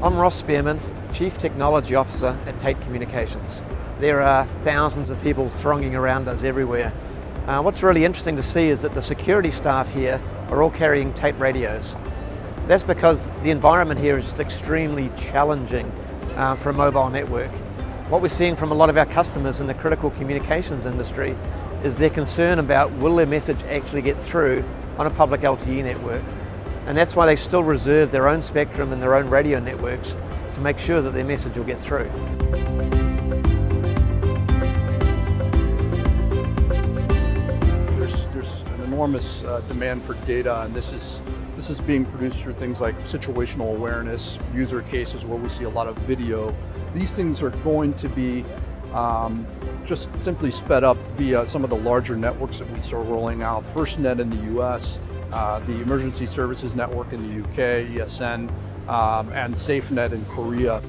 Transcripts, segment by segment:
I'm Ross Spearman, Chief Technology Officer at Tait Communications. There are thousands of people thronging around us everywhere. What's really interesting to see is that the security staff here are all carrying Tait radios. That's because the environment here is just extremely challenging for a mobile network. What we're seeing from a lot of our customers in the critical communications industry is their concern about will their message actually get through on a public LTE network. And that's why they still reserve their own spectrum and their own radio networks to make sure that their message will get through. There's an enormous demand for data, and this is being produced through things like situational awareness, user cases where we see a lot of video. These things are going to be just simply sped up via some of the larger networks that we start rolling out. FirstNet in the US, the Emergency Services Network in the UK, ESN, and SafeNet in Korea.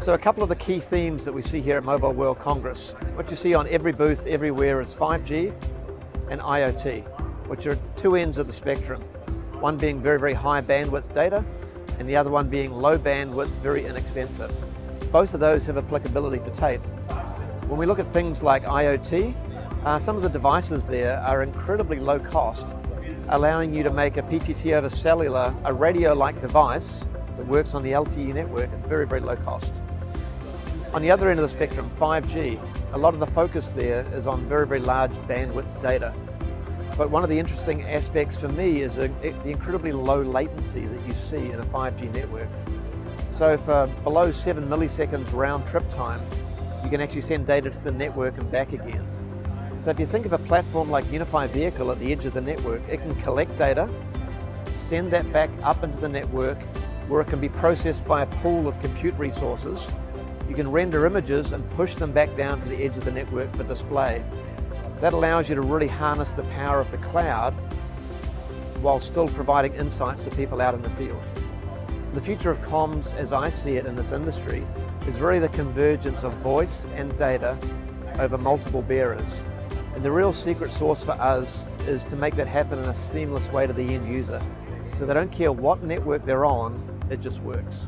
So a couple of the key themes that we see here at Mobile World Congress. What you see on every booth everywhere is 5G and IoT, which are two ends of the spectrum. One being very, very high bandwidth data, and the other one being low bandwidth, very inexpensive. Both of those have applicability for Tait. When we look at things like IoT, some of the devices there are incredibly low cost, allowing you to make a PTT over cellular, a radio-like device that works on the LTE network at very, very low cost. On the other end of the spectrum, 5G, a lot of the focus there is on very, very large bandwidth data. But one of the interesting aspects for me is the incredibly low latency that you see in a 5G network. So for below 7 milliseconds round trip time, you can actually send data to the network and back again. So if you think of a platform like Unified Vehicle at the edge of the network, it can collect data, send that back up into the network, where it can be processed by a pool of compute resources. You can render images and push them back down to the edge of the network for display. That allows you to really harness the power of the cloud while still providing insights to people out in the field. The future of comms, as I see it in this industry, is really the convergence of voice and data over multiple bearers. And the real secret sauce for us is to make that happen in a seamless way to the end user. So they don't care what network they're on, it just works.